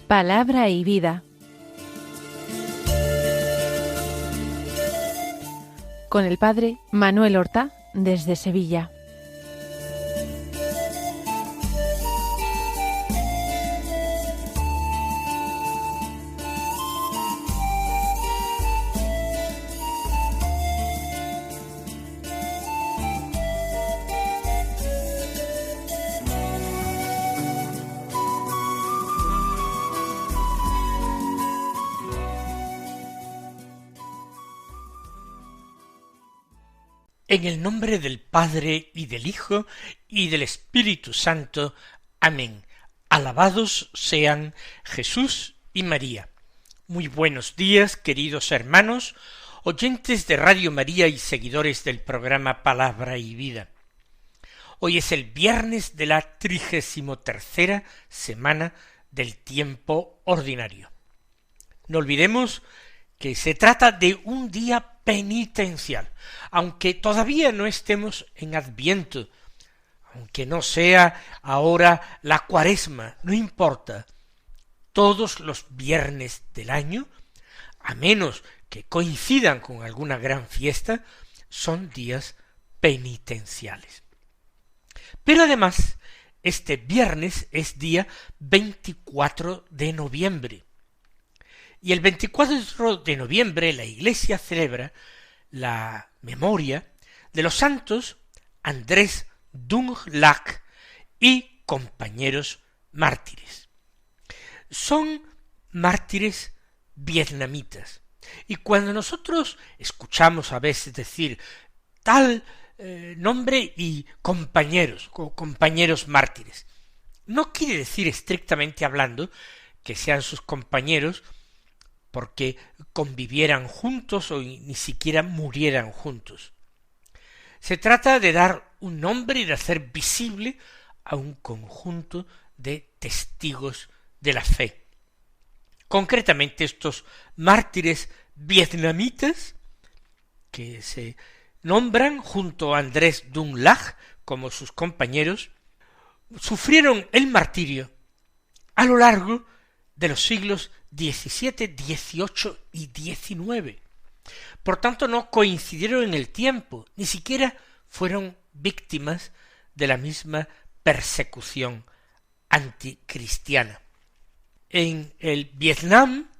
Palabra y vida. Con el padre Manuel Horta, desde Sevilla. En el nombre del Padre, y del Hijo, y del Espíritu Santo. Amén. Alabados sean Jesús y María. Muy buenos días, queridos hermanos, oyentes de Radio María y seguidores del programa Palabra y Vida. Hoy es el viernes de la 33ª semana del tiempo ordinario. No olvidemos que se trata de un día penitencial, aunque todavía no estemos en Adviento, aunque no sea ahora la Cuaresma, no importa. Todos los viernes del año, a menos que coincidan con alguna gran fiesta, son días penitenciales. Pero además, este viernes es día 24 de noviembre. Y el 24 de noviembre la Iglesia celebra la memoria de los santos Andrés Dunglac y compañeros mártires. Son mártires vietnamitas. Y cuando nosotros escuchamos a veces decir tal nombre y compañeros, o compañeros mártires, no quiere decir estrictamente hablando que sean sus compañeros porque convivieran juntos o ni siquiera murieran juntos. Se trata de dar un nombre y de hacer visible a un conjunto de testigos de la fe. Concretamente, estos mártires vietnamitas, que se nombran junto a Andrés Dunglac como sus compañeros, sufrieron el martirio a lo largo de los siglos XVII, XVIII y XIX. Por tanto, no coincidieron en el tiempo, ni siquiera fueron víctimas de la misma persecución anticristiana. En el Vietnam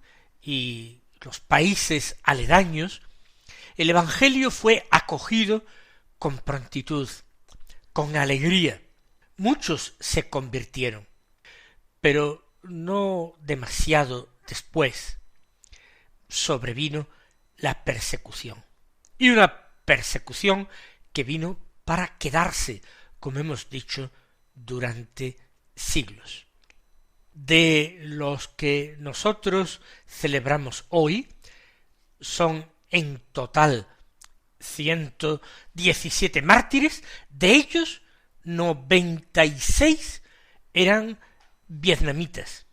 y los países aledaños, el Evangelio fue acogido con prontitud, con alegría. Muchos se convirtieron, pero no demasiado después sobrevino la persecución, y una persecución que vino para quedarse, como hemos dicho, durante siglos. De los que nosotros celebramos hoy, son en total 117 mártires, de ellos 96 eran vietnamitas.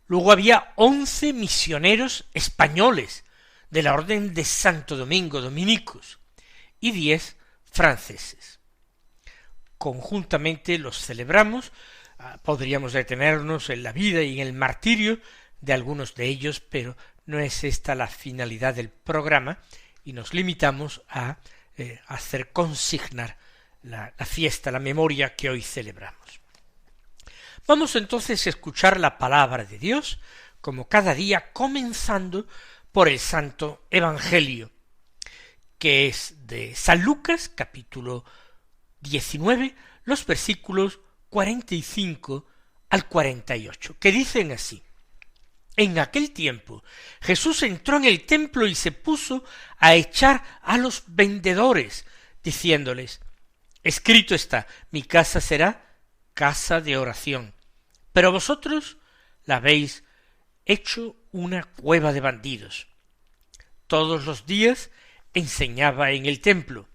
Luego había 11 misioneros españoles de la Orden de Santo Domingo, dominicos, y 10 franceses. Conjuntamente los celebramos. Podríamos detenernos en la vida y en el martirio de algunos de ellos, pero no es esta la finalidad del programa, y nos limitamos a hacer consignar la fiesta, la memoria que hoy celebramos. Vamos entonces a escuchar la palabra de Dios, como cada día, comenzando por el Santo Evangelio, que es de San Lucas, capítulo 19, los versículos 45 al 48, que dicen así: En aquel tiempo Jesús entró en el templo y se puso a echar a los vendedores, diciéndoles: Escrito está, mi casa será casa de oración, pero vosotros la habéis hecho una cueva de bandidos. Todos los días enseñaba en el templo.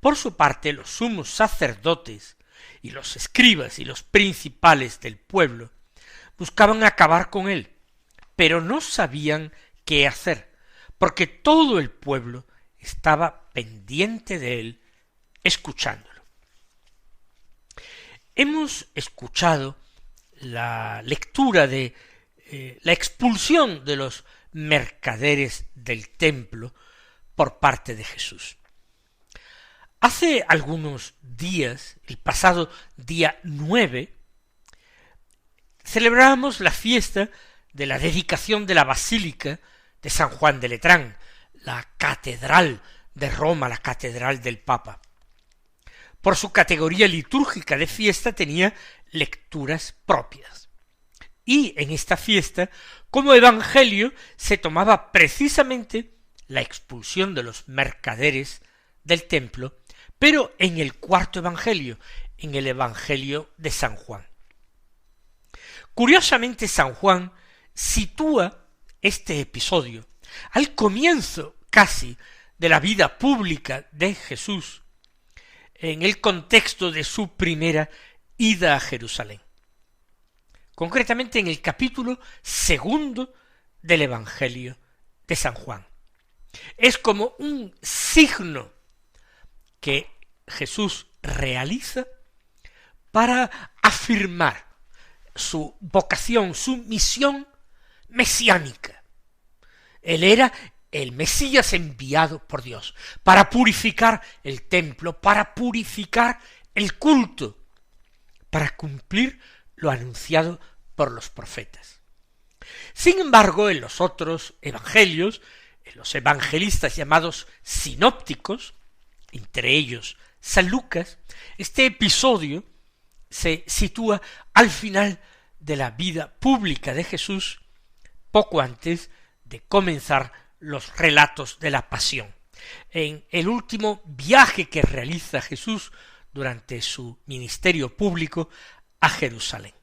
Por su parte, los sumos sacerdotes y los escribas y los principales del pueblo buscaban acabar con él, pero no sabían qué hacer, porque todo el pueblo estaba pendiente de él, escuchándolo. Hemos escuchado la lectura de la expulsión de los mercaderes del templo por parte de Jesús. Hace algunos días, el pasado día 9, celebrábamos la fiesta de la dedicación de la Basílica de San Juan de Letrán, la catedral de Roma, la catedral del Papa. Por su categoría litúrgica de fiesta tenía lecturas propias. Y en esta fiesta, como evangelio, se tomaba precisamente la expulsión de los mercaderes del templo, pero en el cuarto evangelio, en el evangelio de San Juan. Curiosamente, San Juan sitúa este episodio al comienzo casi de la vida pública de Jesús, en el contexto de su primera ida a Jerusalén. Concretamente en el capítulo 2 del Evangelio de San Juan. Es como un signo que Jesús realiza para afirmar su vocación, su misión mesiánica. Él era el Mesías enviado por Dios para purificar el templo, para purificar el culto, para cumplir lo anunciado por los profetas. Sin embargo, en los otros evangelios, en los evangelistas llamados sinópticos, entre ellos San Lucas, este episodio se sitúa al final de la vida pública de Jesús, poco antes de comenzar los relatos de la pasión, en el último viaje que realiza Jesús durante su ministerio público a Jerusalén.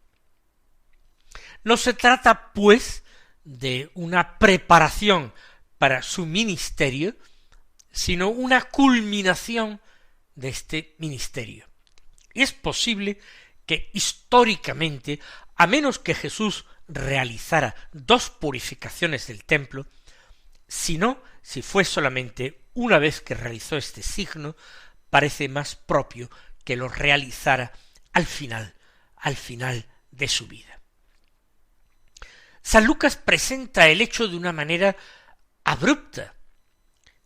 No se trata, pues, de una preparación para su ministerio, sino una culminación de este ministerio. Y es posible que históricamente, a menos que Jesús realizara 2 purificaciones del templo, sino si fue solamente una vez que realizó este signo, parece más propio que lo realizara al final de su vida. San Lucas presenta el hecho de una manera abrupta.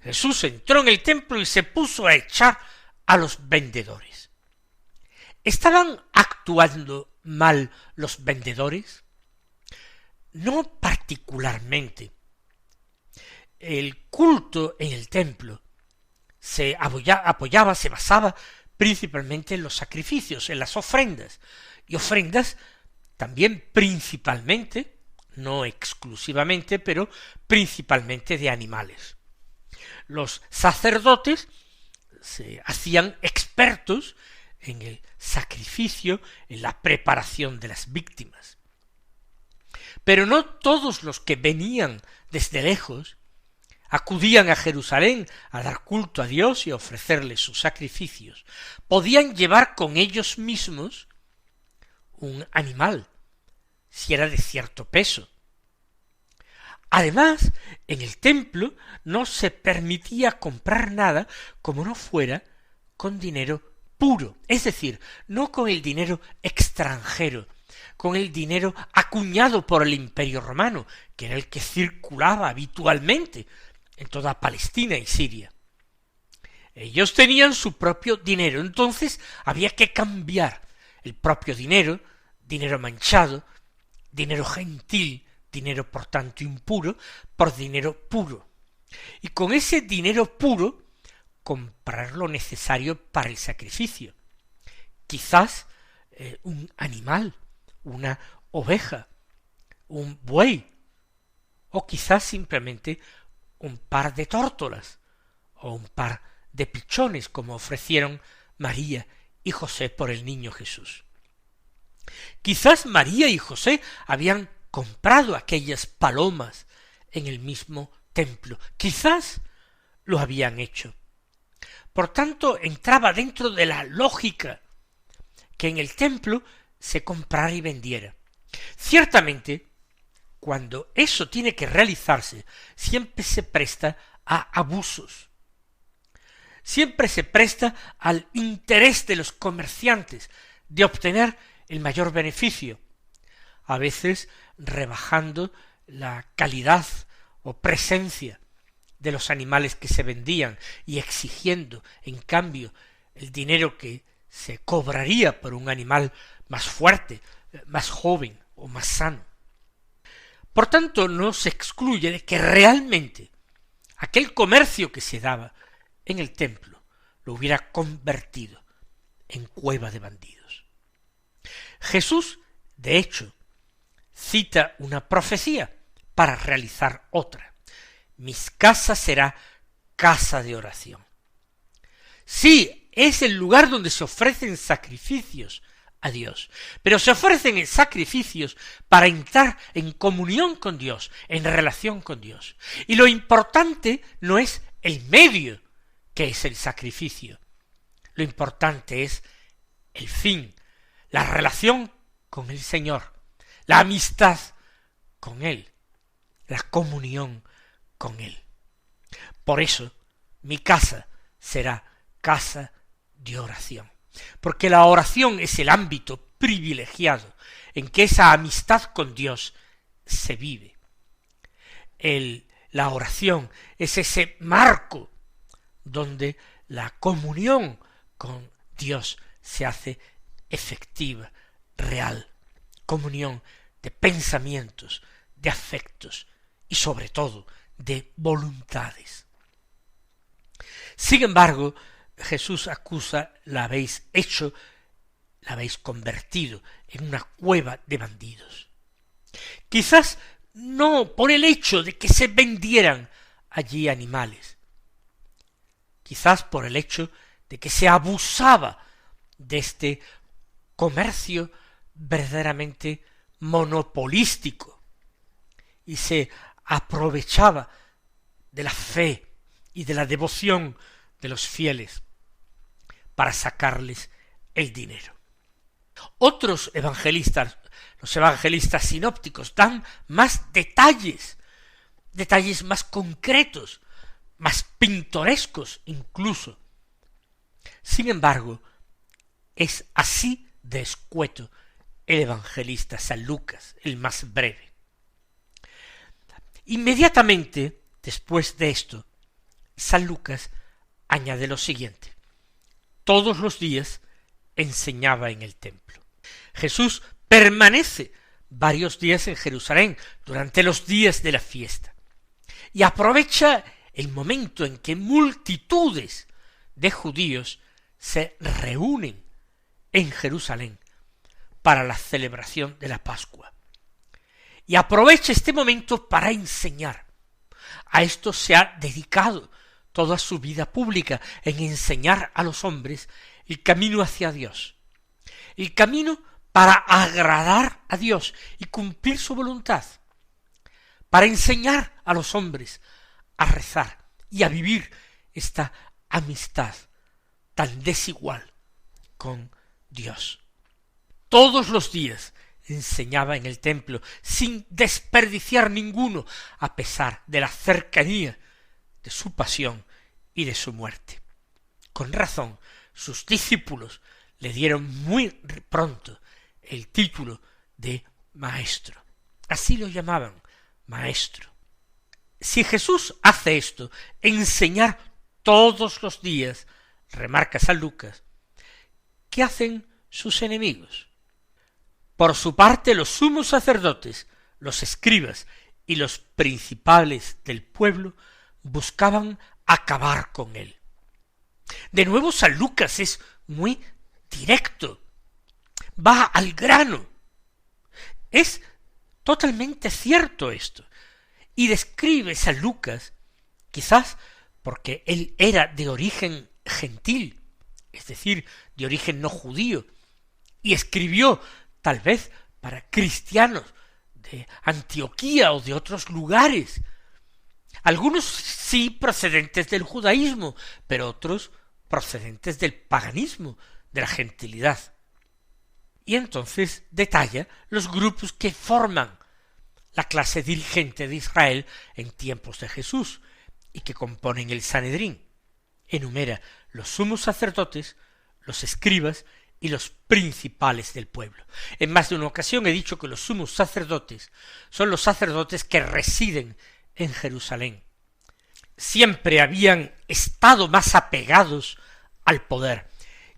Jesús entró en el templo y se puso a echar a los vendedores. ¿Estaban actuando mal los vendedores? No particularmente. El culto en el templo se basaba principalmente en los sacrificios, en las ofrendas, y ofrendas también principalmente, no exclusivamente, pero principalmente de animales. Los sacerdotes se hacían expertos en el sacrificio, en la preparación de las víctimas. Pero no todos los que venían desde lejos acudían a Jerusalén a dar culto a Dios y a ofrecerle sus sacrificios. Podían llevar con ellos mismos un animal, si era de cierto peso. Además, en el templo no se permitía comprar nada como no fuera con dinero puro, es decir, no con el dinero extranjero, con el dinero acuñado por el Imperio Romano, que era el que circulaba habitualmente en toda Palestina y Siria. Ellos tenían su propio dinero, entonces había que cambiar el propio dinero, dinero manchado, dinero gentil, dinero por tanto impuro, por dinero puro. Y con ese dinero puro comprar lo necesario para el sacrificio. Quizás un animal, una oveja, un buey, o quizás simplemente un par de tórtolas, o un par de pichones, como ofrecieron María y José por el niño Jesús. Quizás María y José habían comprado aquellas palomas en el mismo templo. Quizás lo habían hecho. Por tanto, entraba dentro de la lógica que en el templo se comprara y vendiera. Ciertamente, cuando eso tiene que realizarse, siempre se presta a abusos. Siempre se presta al interés de los comerciantes de obtener el mayor beneficio, a veces rebajando la calidad o presencia de los animales que se vendían y exigiendo, en cambio, el dinero que se cobraría por un animal más fuerte, más joven o más sano. Por tanto, no se excluye de que realmente aquel comercio que se daba en el templo lo hubiera convertido en cueva de bandidos. Jesús, de hecho, cita una profecía para realizar otra. Mi casa será casa de oración. Sí, es el lugar donde se ofrecen sacrificios a Dios, pero se ofrecen sacrificios para entrar en comunión con Dios, en relación con Dios. Y lo importante no es el medio, que es el sacrificio. Lo importante es el fin, la relación con el Señor, la amistad con Él, la comunión con Él. Por eso, mi casa será casa de oración, porque la oración es el ámbito privilegiado en que esa amistad con Dios se vive. La oración es ese marco donde la comunión con Dios se hace efectiva, real, comunión de pensamientos, de afectos y sobre todo de voluntades. Sin embargo, Jesús acusa, la habéis convertido en una cueva de bandidos. Quizás no por el hecho de que se vendieran allí animales, quizás por el hecho de que se abusaba de este comercio verdaderamente monopolístico y se aprovechaba de la fe y de la devoción de los fieles para sacarles el dinero. Otros evangelistas, los evangelistas sinópticos, dan más detalles más concretos, más pintorescos incluso. Sin embargo, es así de escueto el evangelista San Lucas, el más breve. Inmediatamente después de esto, San Lucas añade lo siguiente: todos los días enseñaba en el templo. Jesús permanece varios días en Jerusalén durante los días de la fiesta y aprovecha el momento en que multitudes de judíos se reúnen en Jerusalén para la celebración de la Pascua. Y aprovecha este momento para enseñar. A esto se ha dedicado toda su vida pública, en enseñar a los hombres el camino hacia Dios, el camino para agradar a Dios y cumplir su voluntad, para enseñar a los hombres a rezar y a vivir esta amistad tan desigual con Dios. Todos los días enseñaba en el templo sin desperdiciar ninguno, a pesar de la cercanía de su pasión y de su muerte. Con razón, sus discípulos le dieron muy pronto el título de maestro. Así lo llamaban, maestro. Si Jesús hace esto, enseñar todos los días, remarca San Lucas, ¿qué hacen sus enemigos? Por su parte, los sumos sacerdotes, los escribas y los principales del pueblo buscaban acabar con él. De nuevo, San Lucas es muy directo, va al grano. Es totalmente cierto esto. Y describe San Lucas, quizás porque él era de origen gentil, es decir, de origen no judío, y escribió tal vez para cristianos de Antioquía o de otros lugares, algunos sí procedentes del judaísmo, pero otros procedentes del paganismo, de la gentilidad. Y entonces detalla los grupos que forman la clase dirigente de Israel en tiempos de Jesús, y que componen el Sanedrín. Enumera los sumos sacerdotes, los escribas y los principales del pueblo. En más de una ocasión he dicho que los sumos sacerdotes son los sacerdotes que residen en Jerusalén. Siempre habían estado más apegados al poder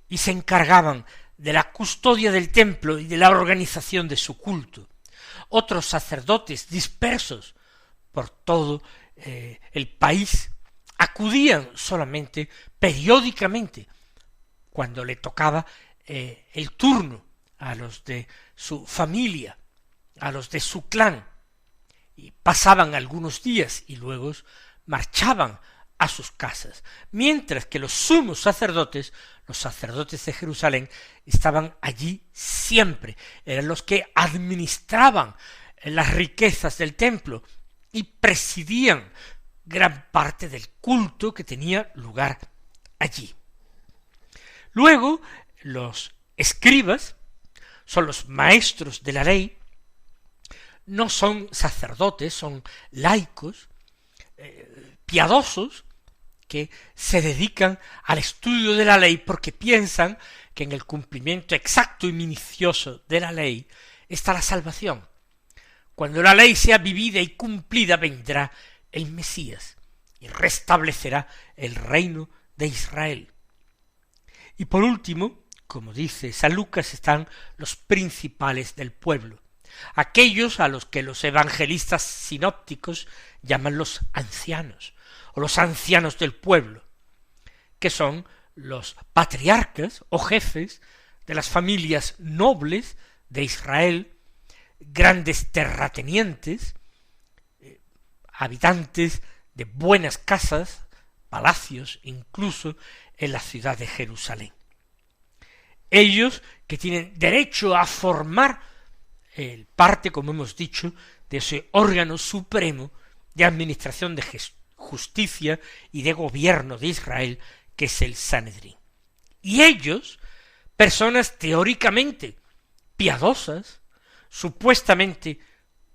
y se encargaban de la custodia del templo y de la organización de su culto. Otros sacerdotes dispersos por todo el país acudían solamente periódicamente cuando le tocaba el turno a los de su familia, a los de su clan, y pasaban algunos días y luego marchaban a sus casas, mientras que los sumos sacerdotes, los sacerdotes de Jerusalén, estaban allí siempre, eran los que administraban las riquezas del templo y presidían gran parte del culto que tenía lugar allí. Luego, los escribas son los maestros de la ley, no son sacerdotes, son laicos, piadosos, que se dedican al estudio de la ley porque piensan que en el cumplimiento exacto y minucioso de la ley está la salvación. Cuando la ley sea vivida y cumplida, vendrá el Mesías y restablecerá el reino de Israel. Y por último, como dice San Lucas, están los principales del pueblo, aquellos a los que los evangelistas sinópticos llaman los ancianos, o los ancianos del pueblo, que son los patriarcas o jefes de las familias nobles de Israel, grandes terratenientes, habitantes de buenas casas, palacios, incluso en la ciudad de Jerusalén. Ellos que tienen derecho a formar parte, como hemos dicho, de ese órgano supremo de administración de justicia y de gobierno de Israel, que es el Sanedrín. Y ellos, personas teóricamente piadosas, supuestamente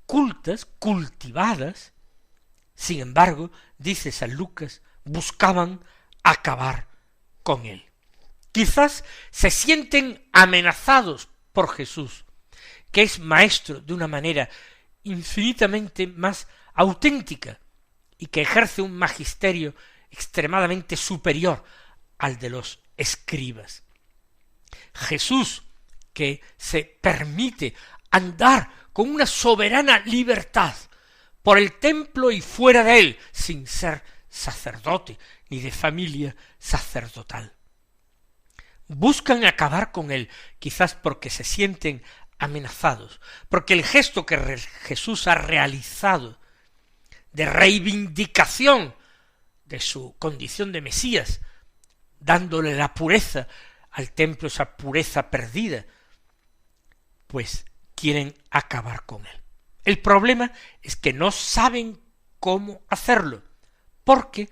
cultas, cultivadas, sin embargo, dice San Lucas, buscaban acabar con él. Quizás se sienten amenazados por Jesús, que es maestro de una manera infinitamente más auténtica y que ejerce un magisterio extremadamente superior al de los escribas. Jesús, que se permite andar con una soberana libertad por el templo y fuera de él, sin ser sacerdote ni de familia sacerdotal. Buscan acabar con él, quizás porque se sienten amenazados, porque el gesto que Jesús ha realizado de reivindicación de su condición de Mesías, dándole la pureza al templo, esa pureza perdida, pues quieren acabar con él. El problema es que no saben cómo hacerlo, porque,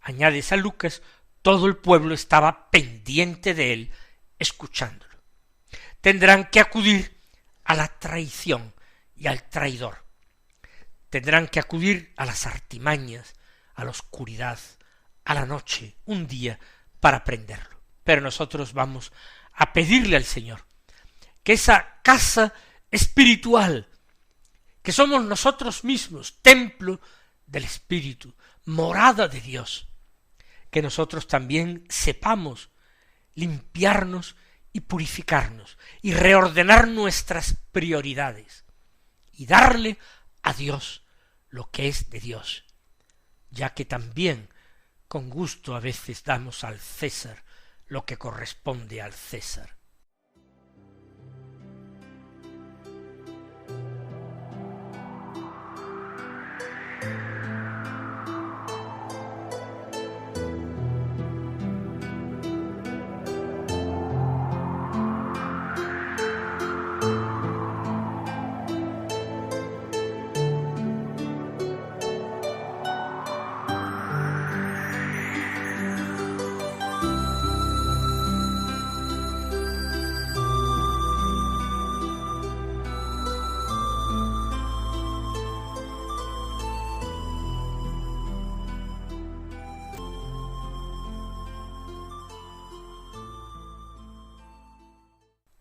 añade San Lucas, todo el pueblo estaba pendiente de él, escuchándolo. Tendrán que acudir a la traición y al traidor. Tendrán que acudir a las artimañas, a la oscuridad, a la noche, un día, para prenderlo. Pero nosotros vamos a pedirle al Señor que esa casa espiritual, que somos nosotros mismos, templo del Espíritu, morada de Dios, que nosotros también sepamos limpiarnos y purificarnos y reordenar nuestras prioridades y darle a Dios lo que es de Dios, ya que también con gusto a veces damos al César lo que corresponde al César.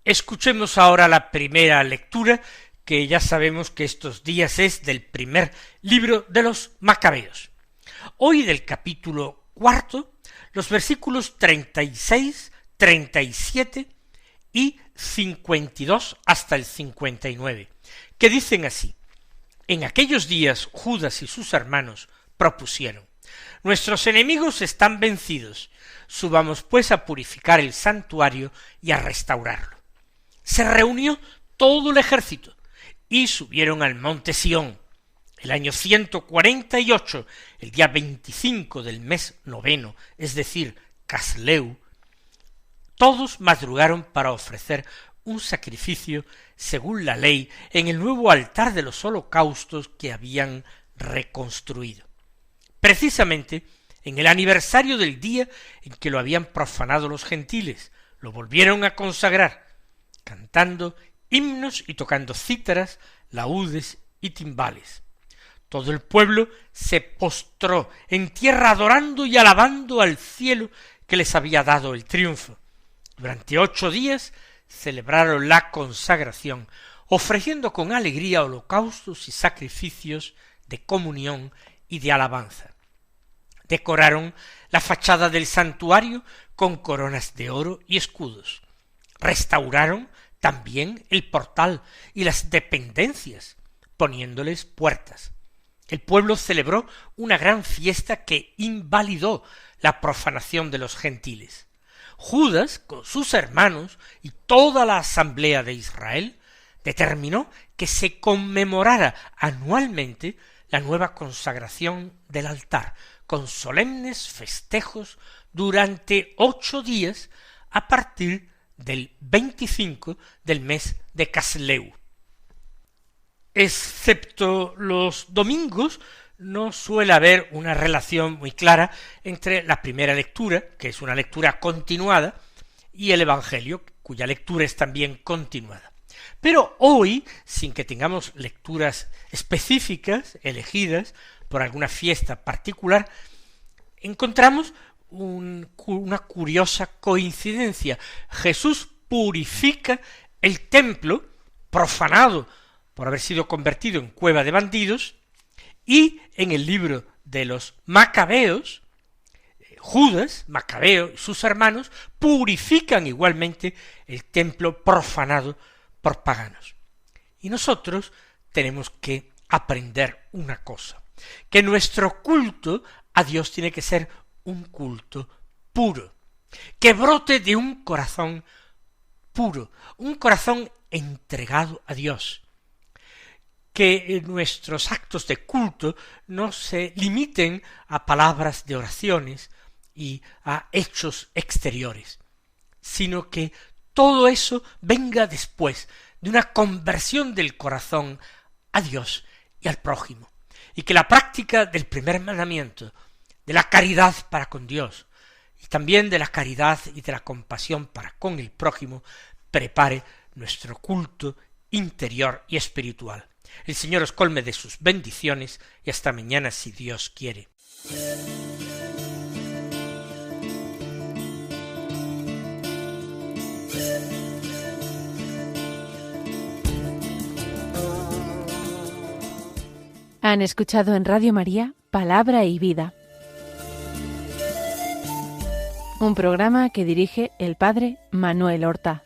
Escuchemos ahora la primera lectura, que ya sabemos que estos días es del primer libro de los Macabeos. Hoy del capítulo 4, los versículos 36, 37 y 52 hasta el 59, que dicen así: En aquellos días Judas y sus hermanos propusieron: Nuestros enemigos están vencidos, subamos pues a purificar el santuario y a restaurarlo. Se reunió todo el ejército y subieron al monte Sión. El año 148, el día 25 del mes noveno, es decir, Casleu, todos madrugaron para ofrecer un sacrificio según la ley en el nuevo altar de los holocaustos que habían reconstruido. Precisamente en el aniversario del día en que lo habían profanado los gentiles, lo volvieron a consagrar, cantando himnos y tocando cítaras, laúdes y timbales. Todo el pueblo se postró en tierra adorando y alabando al cielo que les había dado el triunfo. Durante 8 días celebraron la consagración, ofreciendo con alegría holocaustos y sacrificios de comunión y de alabanza. Decoraron la fachada del santuario con coronas de oro y escudos. Restauraron también el portal y las dependencias, poniéndoles puertas. El pueblo celebró una gran fiesta que invalidó la profanación de los gentiles. Judas, con sus hermanos y toda la asamblea de Israel, determinó que se conmemorara anualmente la nueva consagración del altar, con solemnes festejos durante 8 días a partir del 25 del mes de Casleu. Excepto los domingos, no suele haber una relación muy clara entre la primera lectura, que es una lectura continuada, y el Evangelio, cuya lectura es también continuada. Pero hoy, sin que tengamos lecturas específicas, elegidas por alguna fiesta particular, encontramos una curiosa coincidencia. Jesús purifica el templo, profanado por haber sido convertido en cueva de bandidos, y en el libro de los Macabeos, Judas, Macabeo y sus hermanos purifican igualmente el templo profanado por paganos. Y nosotros tenemos que aprender una cosa, que nuestro culto a Dios tiene que ser un culto puro, que brote de un corazón puro, un corazón entregado a Dios, que nuestros actos de culto no se limiten a palabras de oraciones y a hechos exteriores, sino que todo eso venga después de una conversión del corazón a Dios y al prójimo, y que la práctica del primer mandamiento, de la caridad para con Dios, y también de la caridad y de la compasión para con el prójimo, prepare nuestro culto interior y espiritual. El Señor os colme de sus bendiciones y hasta mañana si Dios quiere. Han escuchado en Radio María Palabra y Vida, un programa que dirige el Padre Manuel Horta.